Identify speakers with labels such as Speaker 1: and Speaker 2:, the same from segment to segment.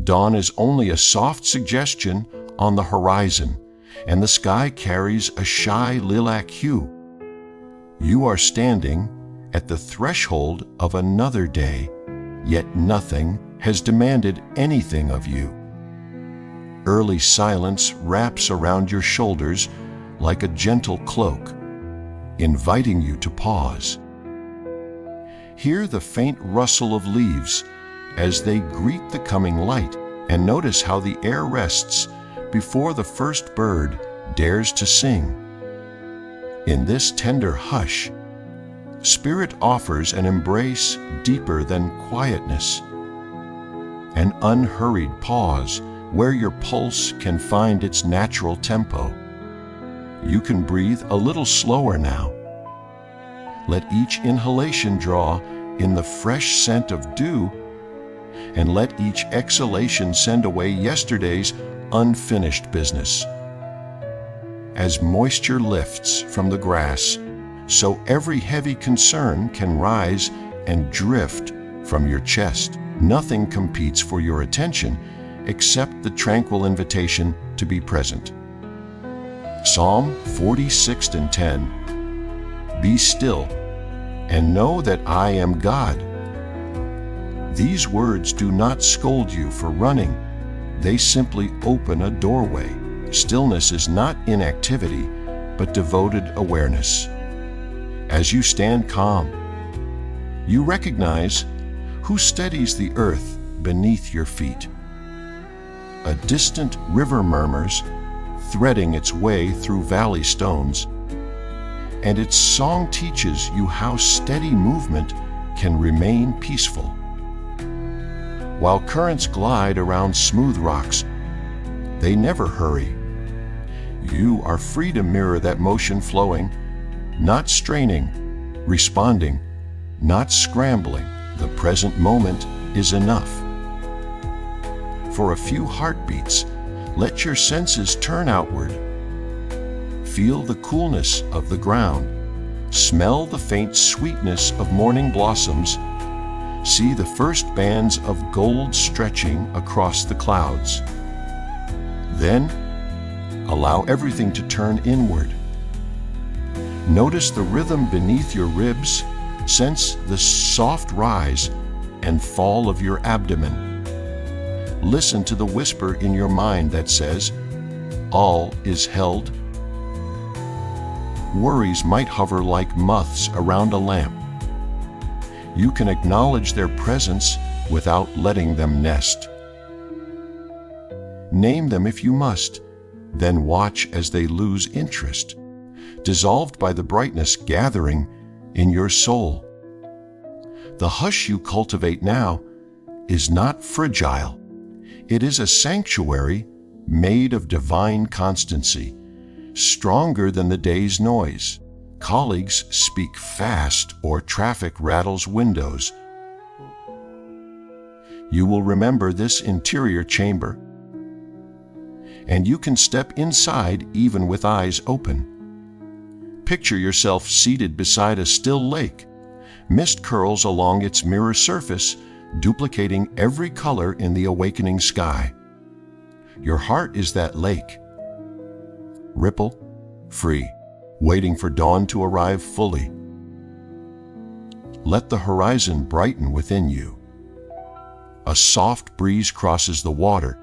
Speaker 1: Dawn is only a soft suggestion on the horizon, and the sky carries a shy lilac hue. You are standing at the threshold of another day, yet nothing has demanded anything of you. Early silence wraps around your shoulders like a gentle cloak, inviting you to pause. Hear the faint rustle of leaves as they greet the coming light, and notice how the air rests before the first bird dares to sing. In this tender hush, Spirit offers an embrace deeper than quietness, an unhurried pause where your pulse can find its natural tempo. You can breathe a little slower now. Let each inhalation draw in the fresh scent of dew, and let each exhalation send away yesterday's unfinished business. As moisture lifts from the grass, so every heavy concern can rise and drift from your chest. Nothing competes for your attention except the tranquil invitation to be present. Psalm 46:10. Be still and know that I am God. These words do not scold you for running. They simply open a doorway. Stillness is not inactivity, but devoted awareness. As you stand calm, you recognize who steadies the earth beneath your feet. A distant river murmurs, threading its way through valley stones, and its song teaches you how steady movement can remain peaceful. While currents glide around smooth rocks, they never hurry. You are free to mirror that motion, flowing, not straining, responding, not scrambling. The present moment is enough. For a few heartbeats, let your senses turn outward. Feel the coolness of the ground. Smell the faint sweetness of morning blossoms. See the first bands of gold stretching across the clouds. Then, allow everything to turn inward. Notice the rhythm beneath your ribs. Sense the soft rise and fall of your abdomen. Listen to the whisper in your mind that says, all is held. Worries might hover like moths around a lamp. You can acknowledge their presence without letting them nest. Name them if you must, then watch as they lose interest, dissolved by the brightness gathering in your soul. The hush you cultivate now is not fragile. It is a sanctuary made of divine constancy, stronger than the day's noise. Colleagues speak fast or traffic rattles windows. You will remember this interior chamber, and you can step inside even with eyes open. Picture yourself seated beside a still lake. Mist curls along its mirror surface, duplicating every color in the awakening sky. Your heart is that lake, ripple, free, waiting for dawn to arrive fully. Let the horizon brighten within you. A soft breeze crosses the water,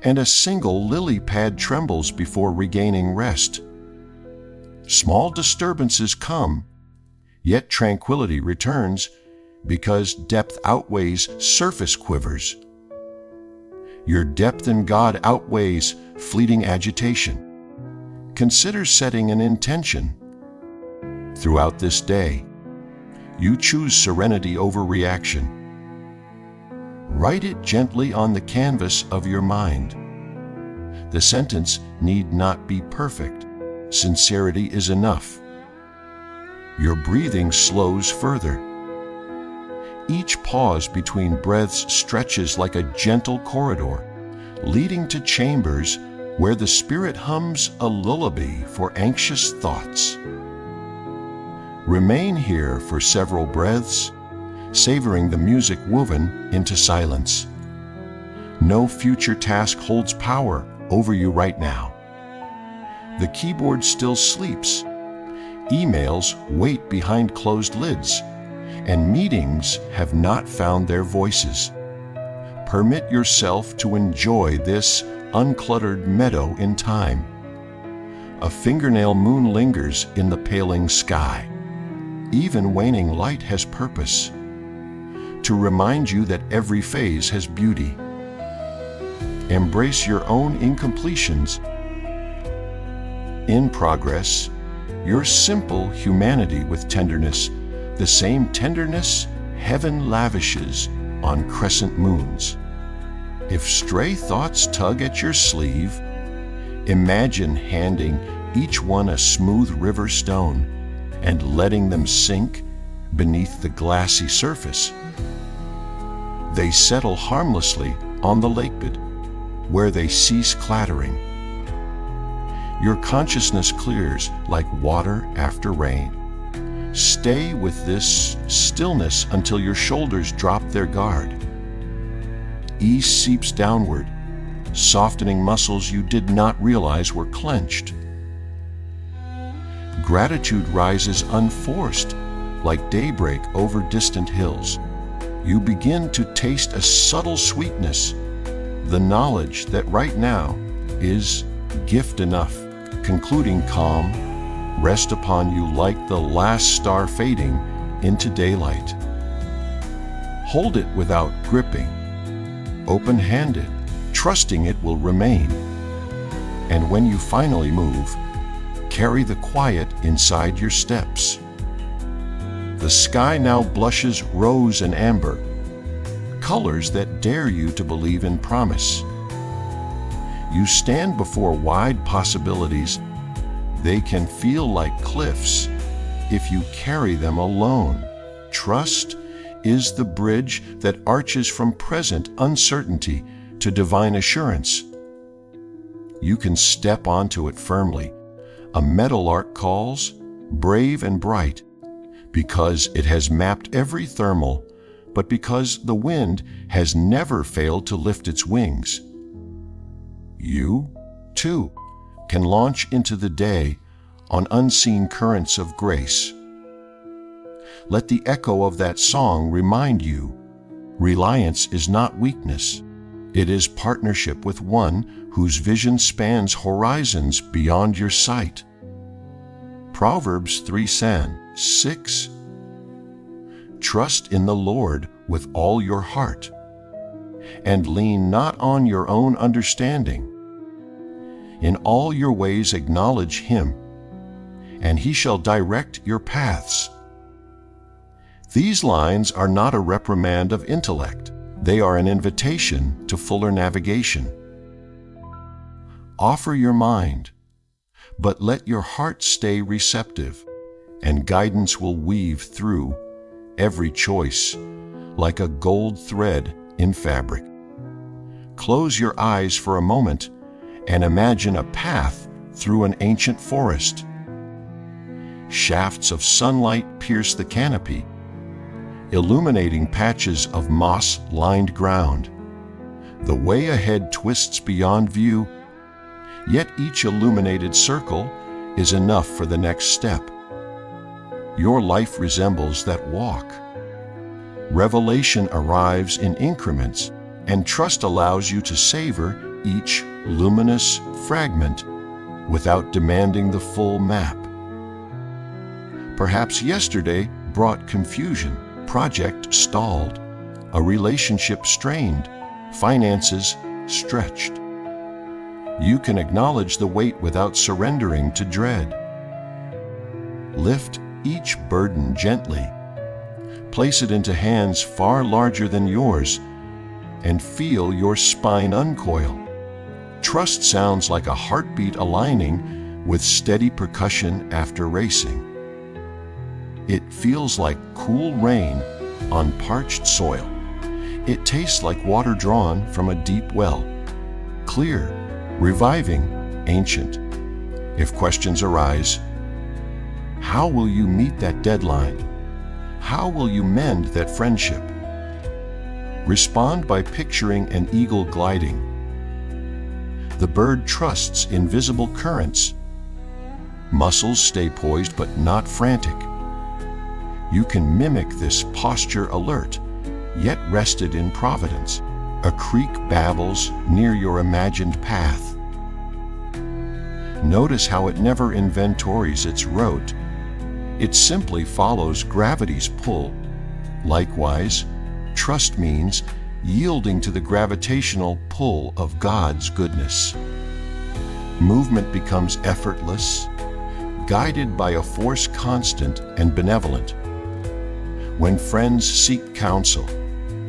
Speaker 1: and a single lily pad trembles before regaining rest. Small disturbances come, yet tranquility returns because depth outweighs surface quivers. Your depth in God outweighs fleeting agitation. Consider setting an intention. Throughout this day, you choose serenity over reaction. Write it gently on the canvas of your mind. The sentence need not be perfect. Sincerity is enough. Your breathing slows further. Each pause between breaths stretches like a gentle corridor, leading to chambers where the spirit hums a lullaby for anxious thoughts. Remain here for several breaths, savoring the music woven into silence. No future task holds power over you right now. The keyboard still sleeps. Emails wait behind closed lids, and meetings have not found their voices. Permit yourself to enjoy this uncluttered meadow in time. A fingernail moon lingers in the paling sky. Even waning light has purpose, to remind you that every phase has beauty. Embrace your own incompletions. In progress, your simple humanity with tenderness, the same tenderness heaven lavishes on crescent moons. If stray thoughts tug at your sleeve, imagine handing each one a smooth river stone and letting them sink beneath the glassy surface. They settle harmlessly on the lakebed, where they cease clattering. Your consciousness clears like water after rain. Stay with this stillness until your shoulders drop their guard. Ease seeps downward, softening muscles you did not realize were clenched. Gratitude rises unforced, like daybreak over distant hills. You begin to taste a subtle sweetness, the knowledge that right now is gift enough. Concluding calm, rest upon you like the last star fading into daylight. Hold it without gripping, open-handed, trusting it will remain. And when you finally move, carry the quiet inside your steps. The sky now blushes rose and amber, colors that dare you to believe in promise. You stand before wide possibilities. They can feel like cliffs if you carry them alone. Trust is the bridge that arches from present uncertainty to divine assurance. You can step onto it firmly. A meadowlark calls, brave and bright, because it has mapped every thermal, but because the wind has never failed to lift its wings. You, too, can launch into the day on unseen currents of grace. Let the echo of that song remind you, reliance is not weakness. It is partnership with one whose vision spans horizons beyond your sight. Proverbs 3:6. Trust in the Lord with all your heart, and lean not on your own understanding. In all your ways acknowledge Him, and He shall direct your paths. These lines are not a reprimand of intellect. They are an invitation to fuller navigation. Offer your mind, but let your heart stay receptive, and guidance will weave through every choice like a gold thread in fabric. Close your eyes for a moment and imagine a path through an ancient forest. Shafts of sunlight pierce the canopy, illuminating patches of moss-lined ground. The way ahead twists beyond view, yet each illuminated circle is enough for the next step. Your life resembles that walk. Revelation arrives in increments, and trust allows you to savor each luminous fragment without demanding the full map. Perhaps yesterday brought confusion, project stalled, a relationship strained, finances stretched. You can acknowledge the weight without surrendering to dread. Lift each burden gently. Place it into hands far larger than yours, and feel your spine uncoil. Trust sounds like a heartbeat aligning with steady percussion after racing. It feels like cool rain on parched soil. It tastes like water drawn from a deep well, clear, reviving, ancient. If questions arise, how will you meet that deadline? How will you mend that friendship? Respond by picturing an eagle gliding. The bird trusts invisible currents. Muscles stay poised but not frantic. You can mimic this posture alert, yet rested in providence. A creek babbles near your imagined path. Notice how it never inventories its route. It simply follows gravity's pull. Likewise, trust means yielding to the gravitational pull of God's goodness. Movement becomes effortless, guided by a force constant and benevolent. When friends seek counsel,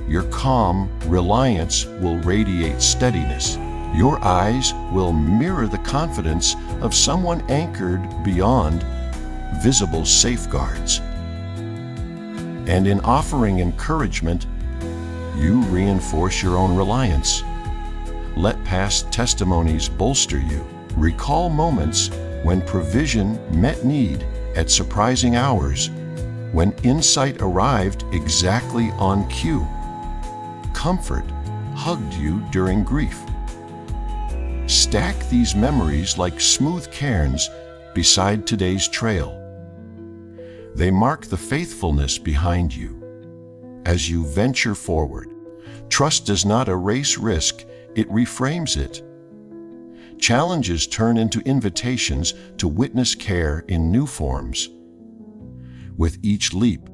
Speaker 1: your calm reliance will radiate steadiness. Your eyes will mirror the confidence of someone anchored beyond visible safeguards. And in offering encouragement, you reinforce your own reliance. Let past testimonies bolster you. Recall moments when provision met need at surprising hours, when insight arrived exactly on cue. Comfort hugged you during grief. Stack these memories like smooth cairns beside today's trail. They mark the faithfulness behind you. As you venture forward, trust does not erase risk, it reframes it. Challenges turn into invitations to witness care in new forms. With each leap,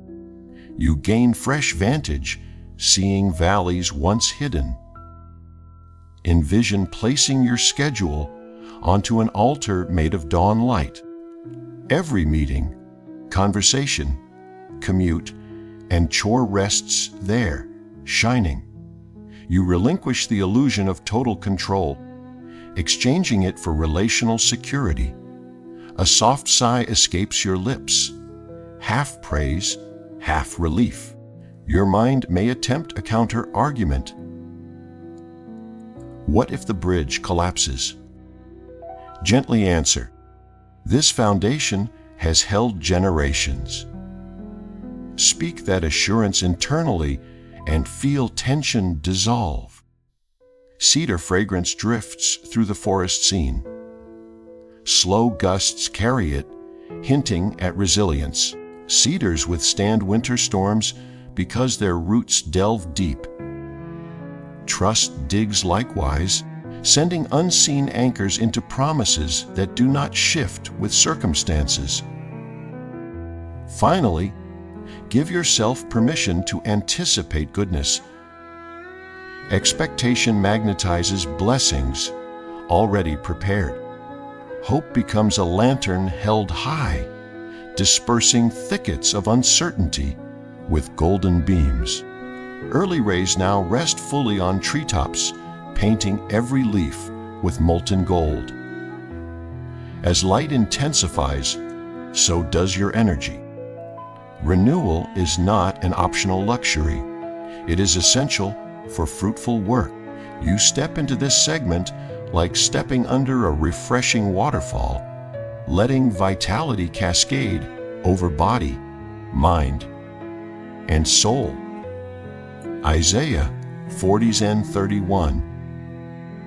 Speaker 1: you gain fresh vantage, seeing valleys once hidden. Envision placing your schedule onto an altar made of dawn light. Every meeting, conversation, commute, and chore rests there, shining. You relinquish the illusion of total control, exchanging it for relational security. A soft sigh escapes your lips, half praise, half relief. Your mind may attempt a counter-argument. What if the bridge collapses? Gently answer, this foundation has held generations. Speak that assurance internally and feel tension dissolve. Cedar fragrance drifts through the forest scene. Slow gusts carry it, hinting at resilience. Cedars withstand winter storms because their roots delve deep. Trust digs likewise, sending unseen anchors into promises that do not shift with circumstances. Finally, give yourself permission to anticipate goodness. Expectation magnetizes blessings already prepared. Hope becomes a lantern held high, dispersing thickets of uncertainty with golden beams. Early rays now rest fully on treetops, painting every leaf with molten gold. As light intensifies, so does your energy. Renewal is not an optional luxury. It is essential for fruitful work. You step into this segment like stepping under a refreshing waterfall, letting vitality cascade over body, mind, and soul. Isaiah 40:31.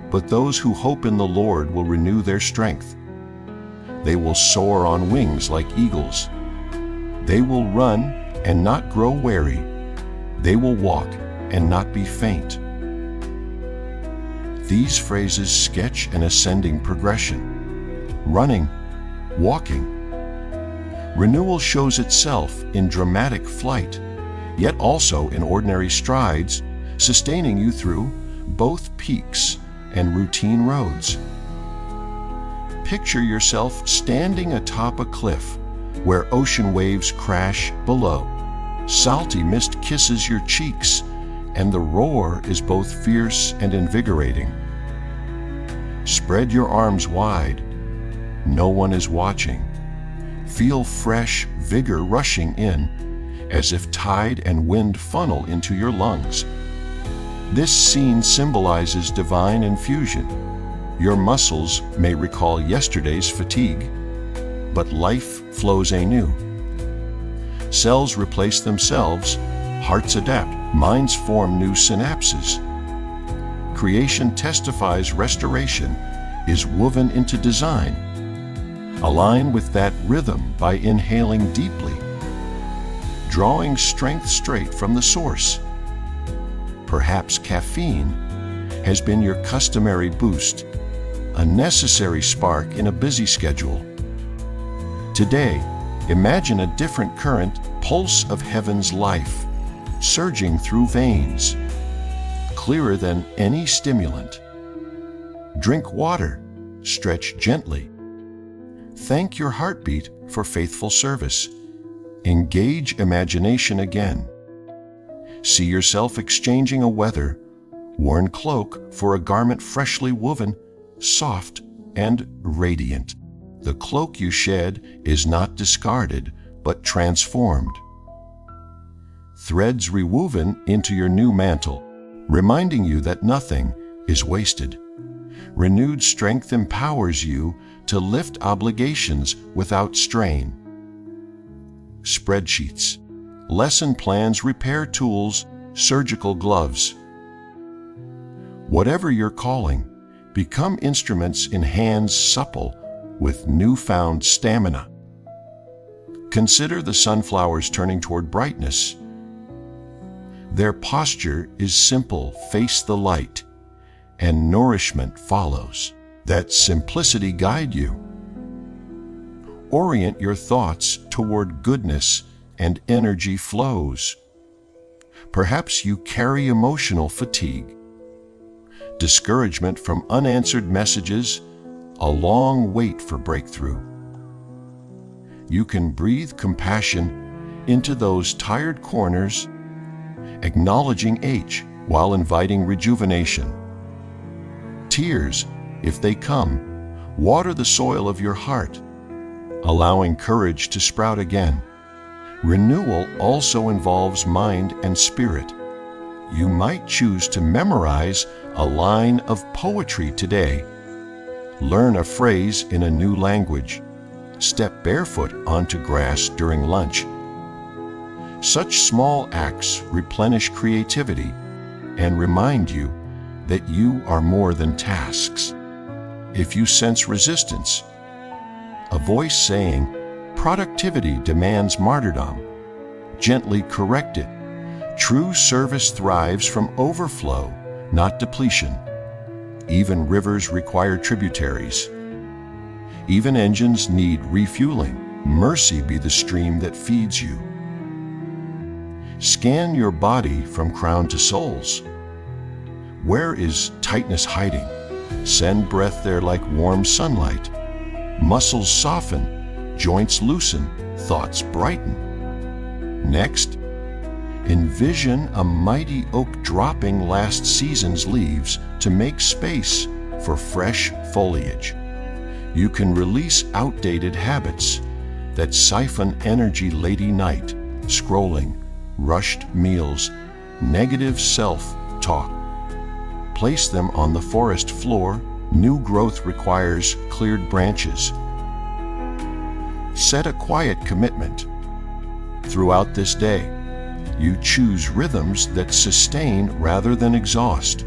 Speaker 1: But those who hope in the Lord will renew their strength. They will soar on wings like eagles. They will run and not grow weary. They will walk and not be faint. These phrases sketch an ascending progression. Running, walking. Renewal shows itself in dramatic flight, yet also in ordinary strides, sustaining you through both peaks and routine roads. Picture yourself standing atop a cliff where ocean waves crash below. Salty mist kisses your cheeks, and the roar is both fierce and invigorating. Spread your arms wide. No one is watching. Feel fresh vigor rushing in, as if tide and wind funnel into your lungs. This scene symbolizes divine infusion. Your muscles may recall yesterday's fatigue, but life flows anew. Cells replace themselves, Hearts adapt, minds form new synapses. Creation testifies restoration is woven into design. Align with that rhythm by inhaling deeply, drawing strength straight from the source. Perhaps caffeine has been your customary boost, a necessary spark in a busy schedule. Today, imagine a different current, pulse of heaven's life, surging through veins, clearer than any stimulant. Drink water, stretch gently. Thank your heartbeat for faithful service. Engage imagination again. See yourself exchanging a weather-worn cloak for a garment freshly woven, soft and radiant. The cloak you shed is not discarded, but transformed. Threads rewoven into your new mantle, reminding you that nothing is wasted. Renewed strength empowers you to lift obligations without strain. Spreadsheets, lesson plans, repair tools, surgical gloves. Whatever your calling, become instruments in hands supple with newfound stamina. Consider the sunflowers turning toward brightness. Their posture is simple, face the light, and nourishment follows. That simplicity guide you. Orient your thoughts toward goodness and energy flows. Perhaps you carry emotional fatigue, discouragement from unanswered messages, a long wait for breakthrough. You can breathe compassion into those tired corners, acknowledging age while inviting rejuvenation. Tears, if they come, water the soil of your heart, allowing courage to sprout again. Renewal also involves mind and spirit. You might choose to memorize a line of poetry today, learn a phrase in a new language, step barefoot onto grass during lunch. Such small acts replenish creativity and remind you that you are more than tasks. If you sense resistance, a voice saying, "Productivity demands martyrdom," gently correct it. True service thrives from overflow, not depletion. Even rivers require tributaries. Even engines need refueling. Mercy be the stream that feeds you. Scan your body from crown to soles. Where is tightness hiding? Send breath there like warm sunlight. Muscles soften, joints loosen, thoughts brighten. Next, envision a mighty oak dropping last season's leaves to make space for fresh foliage. You can release outdated habits that siphon energy late night, scrolling, rushed meals, negative self-talk. Place them on the forest floor. New growth requires cleared branches. Set a quiet commitment. Throughout this day, you choose rhythms that sustain rather than exhaust.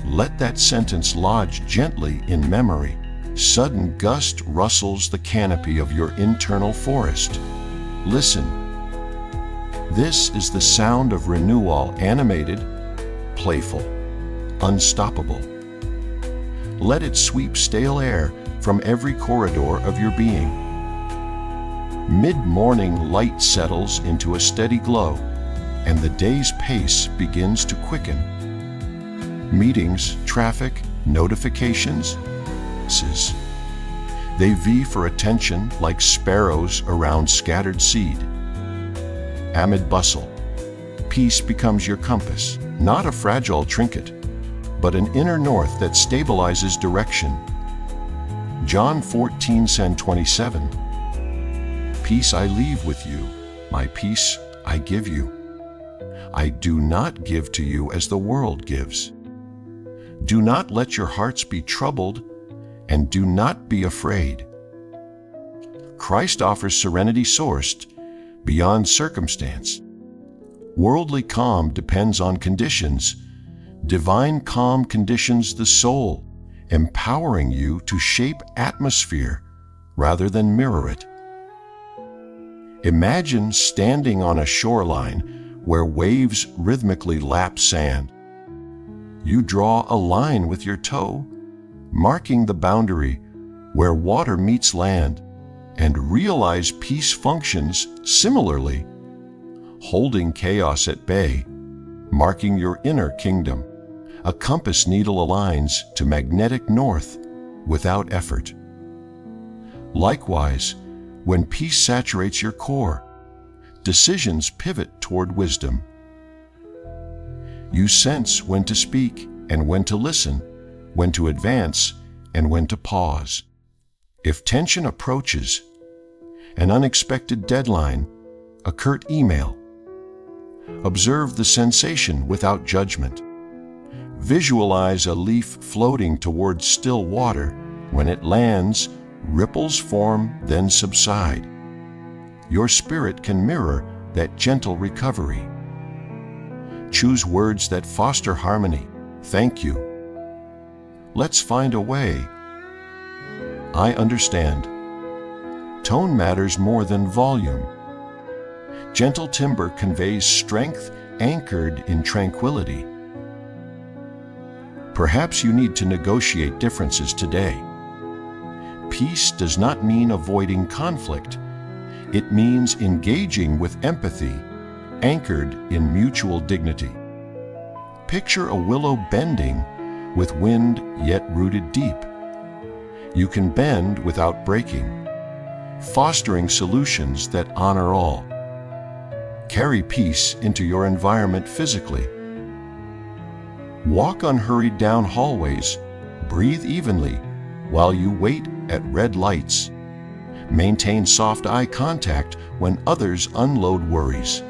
Speaker 1: Let that sentence lodge gently in memory. Sudden gust rustles the canopy of your internal forest. Listen. This is the sound of renewal, animated, playful, unstoppable. Let it sweep stale air from every corridor of your being. Mid-morning light settles into a steady glow, and the day's pace begins to quicken. Meetings, traffic, notifications, they vie for attention like sparrows around scattered seed. Amid bustle, peace becomes your compass, not a fragile trinket, but an inner north that stabilizes direction. John 14:27. Peace I leave with you, my peace I give you. I do not give to you as the world gives. Do not let your hearts be troubled, and do not be afraid. Christ offers serenity sourced beyond circumstance. Worldly calm depends on conditions. Divine calm conditions the soul, empowering you to shape atmosphere rather than mirror it. Imagine standing on a shoreline where waves rhythmically lap sand. You draw a line with your toe, marking the boundary where water meets land, and realize peace functions similarly, holding chaos at bay, marking your inner kingdom. A compass needle aligns to magnetic north without effort. Likewise, when peace saturates your core, decisions pivot toward wisdom. You sense when to speak and when to listen, when to advance and when to pause. If tension approaches, an unexpected deadline, a curt email, observe the sensation without judgment. Visualize a leaf floating towards still water. When it lands, ripples form, then subside. Your spirit can mirror that gentle recovery. Choose words that foster harmony. Thank you. Let's find a way. I understand. Tone matters more than volume. Gentle timbre conveys strength anchored in tranquility. Perhaps you need to negotiate differences today. Peace does not mean avoiding conflict. It means engaging with empathy, anchored in mutual dignity. Picture a willow bending with wind yet rooted deep. You can bend without breaking, fostering solutions that honor all. Carry peace into your environment physically. Walk unhurried down hallways, breathe evenly while you wait at red lights. Maintain soft eye contact when others unload worries.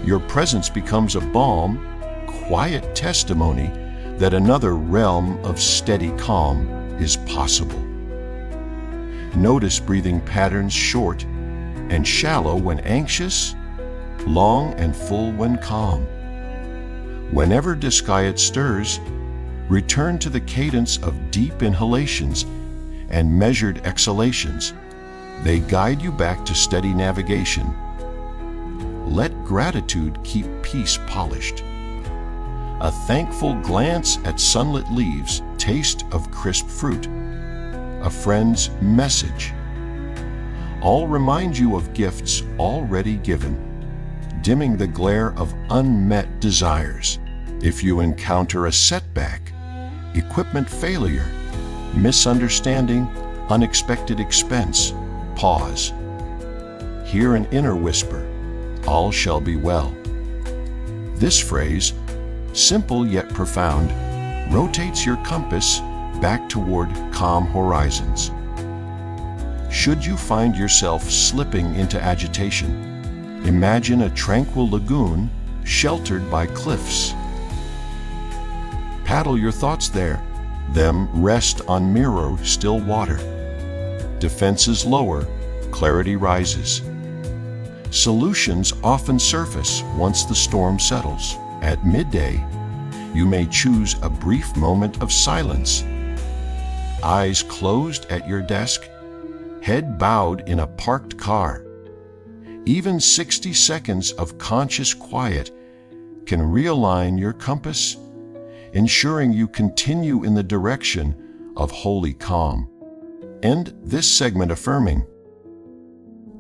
Speaker 1: Your presence becomes a balm, quiet testimony that another realm of steady calm is possible. Notice breathing patterns short and shallow when anxious, long and full when calm. Whenever disquiet stirs, return to the cadence of deep inhalations and measured exhalations. They guide you back to steady navigation. Let gratitude keep peace polished. A thankful glance at sunlit leaves, taste of crisp fruit, a friend's message, all remind you of gifts already given, dimming the glare of unmet desires. If you encounter a setback, equipment failure, misunderstanding, unexpected expense, pause. Hear an inner whisper, all shall be well. This phrase, simple yet profound, rotates your compass back toward calm horizons. Should you find yourself slipping into agitation, imagine a tranquil lagoon sheltered by cliffs. Paddle your thoughts there, them rest on mirror still water. Defenses lower, clarity rises. Solutions often surface once the storm settles. At midday, you may choose a brief moment of silence. Eyes closed at your desk, head bowed in a parked car. Even 60 seconds of conscious quiet can realign your compass, ensuring you continue in the direction of holy calm. End this segment affirming,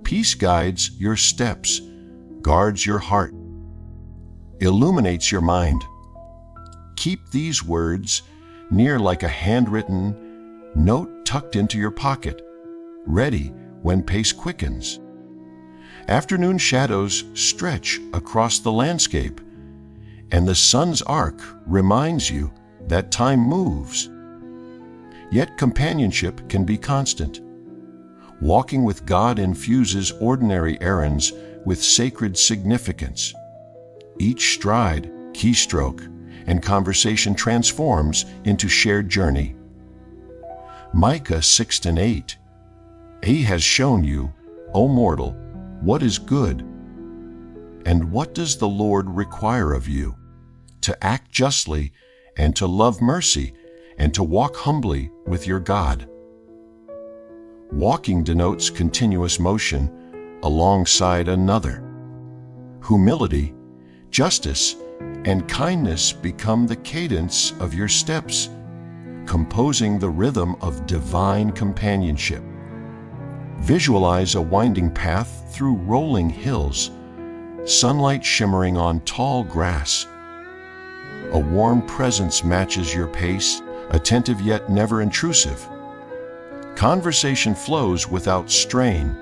Speaker 1: peace guides your steps, guards your heart, illuminates your mind. Keep these words near like a handwritten note tucked into your pocket, ready when pace quickens. Afternoon shadows stretch across the landscape, and the sun's arc reminds you that time moves. Yet companionship can be constant. Walking with God infuses ordinary errands with sacred significance. Each stride, keystroke, and conversation transforms into shared journey. Micah 6:8. He has shown you, O mortal, what is good. And what does the Lord require of you? To act justly, and to love mercy, and to walk humbly with your God. Walking denotes continuous motion alongside another. Humility, justice, and kindness become the cadence of your steps, composing the rhythm of divine companionship. Visualize a winding path through rolling hills, sunlight shimmering on tall grass. A warm presence matches your pace, attentive yet never intrusive. Conversation flows without strain,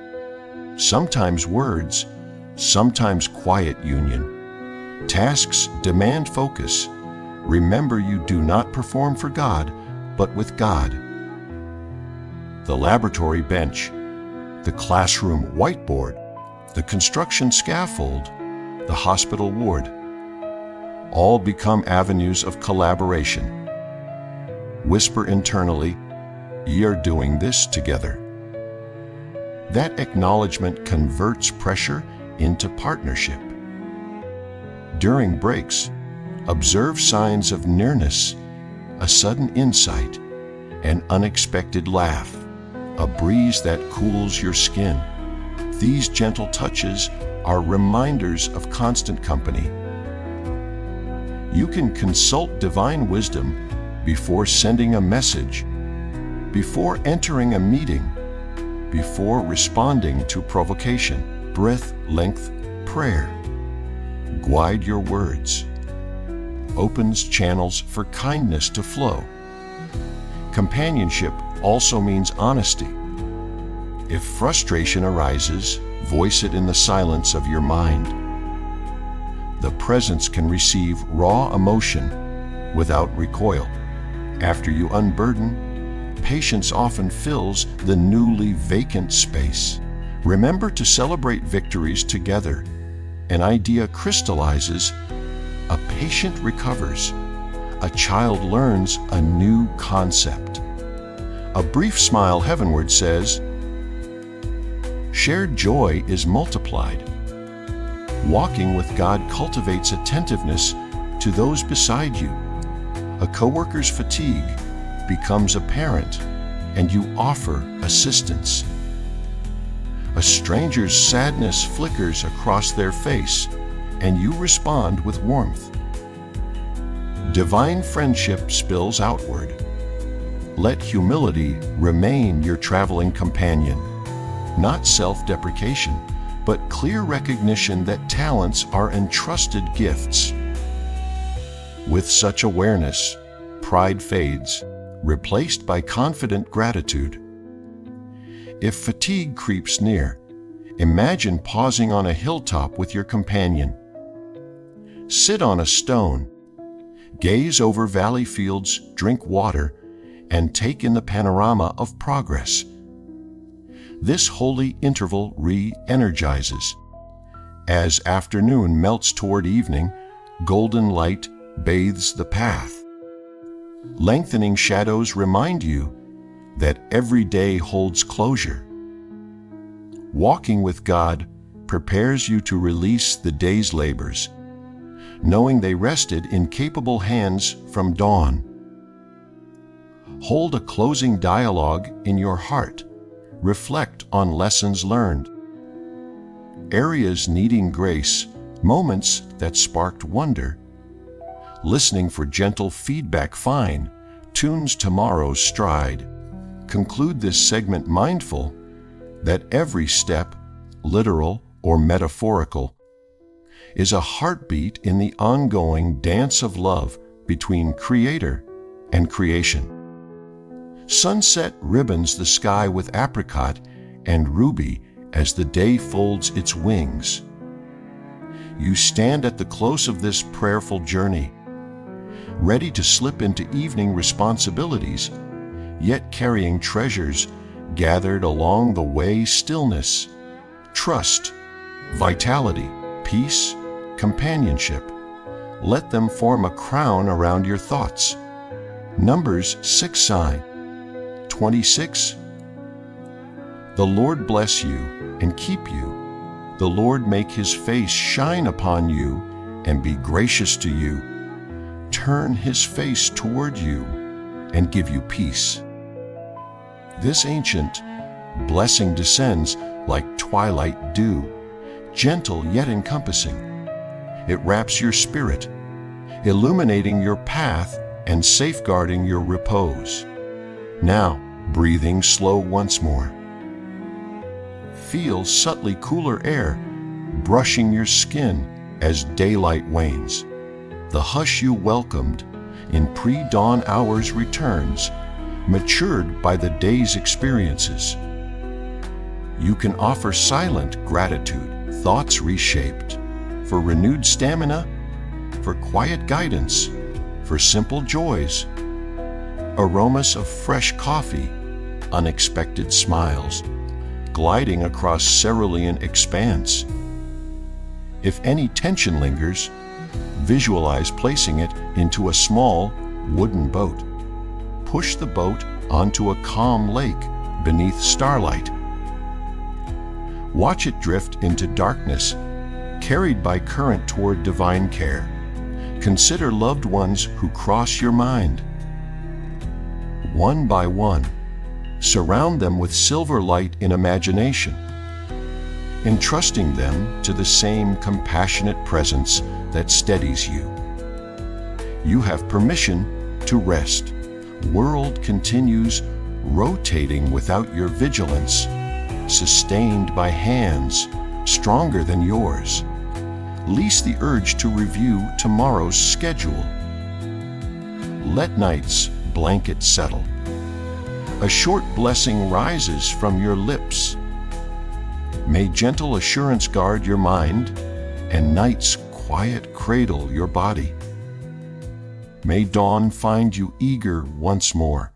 Speaker 1: sometimes words, sometimes quiet union. Tasks demand focus. Remember, you do not perform for God, but with God. The laboratory bench, the classroom whiteboard, the construction scaffold, the hospital ward, all become avenues of collaboration. Whisper internally, "Ye are doing this together." That acknowledgement converts pressure into partnership. During breaks, observe signs of nearness, a sudden insight, an unexpected laugh, a breeze that cools your skin. These gentle touches are reminders of constant company. You can consult divine wisdom before sending a message, before entering a meeting, before responding to provocation. Breath length prayer. Guide your words. Opens channels for kindness to flow. Companionship also means honesty. If frustration arises, voice it in the silence of your mind. The presence can receive raw emotion without recoil. After you unburden, patience often fills the newly vacant space. Remember to celebrate victories together. An idea crystallizes, a patient recovers, a child learns a new concept. A brief smile heavenward says, shared joy is multiplied. Walking with God cultivates attentiveness to those beside you. A coworker's fatigue becomes apparent, and you offer assistance. A stranger's sadness flickers across their face, and you respond with warmth. Divine friendship spills outward. Let humility remain your traveling companion. Not self-deprecation, but clear recognition that talents are entrusted gifts. With such awareness, pride fades, replaced by confident gratitude. If fatigue creeps near, imagine pausing on a hilltop with your companion. Sit on a stone, gaze over valley fields, drink water, and take in the panorama of progress. This holy interval re-energizes. As afternoon melts toward evening, golden light bathes the path. Lengthening shadows remind you that every day holds closure. Walking with God prepares you to release the day's labors, knowing they rested in capable hands from dawn. Hold a closing dialogue in your heart. Reflect on lessons learned. Areas needing grace, moments that sparked wonder. Listening for gentle feedback fine, tunes tomorrow's stride. Conclude this segment mindful that every step, literal or metaphorical, is a heartbeat in the ongoing dance of love between Creator and creation. Sunset ribbons the sky with apricot and ruby as the day folds its wings. You stand at the close of this prayerful journey, ready to slip into evening responsibilities, yet carrying treasures gathered along the way: stillness, trust, vitality, peace, companionship. Let them form a crown around your thoughts. Numbers 6 sign 26. The Lord bless you and keep you. the Lord make his face shine upon you and be gracious to you, turn his face toward you and give you peace. This ancient blessing descends like twilight dew, gentle yet encompassing. It wraps your spirit, illuminating your path and safeguarding your repose. Now, breathing slow once more. Feel subtly cooler air brushing your skin as daylight wanes. The hush you welcomed in pre-dawn hours returns, matured by the day's experiences. You can offer silent gratitude, thoughts reshaped, for renewed stamina, for quiet guidance, for simple joys, aromas of fresh coffee, unexpected smiles, gliding across cerulean expanse. If any tension lingers, visualize placing it into a small wooden boat. Push the boat onto a calm lake beneath starlight. Watch it drift into darkness, carried by current toward divine care. Consider loved ones who cross your mind. One by one, surround them with silver light in imagination, entrusting them to the same compassionate presence that steadies you. You have permission to rest. World continues rotating without your vigilance, sustained by hands stronger than yours. Lease the urge to review tomorrow's schedule. Let night's blanket settle. A short blessing rises from your lips. May gentle assurance guard your mind, and night's quiet cradle your body. May dawn find you eager once more.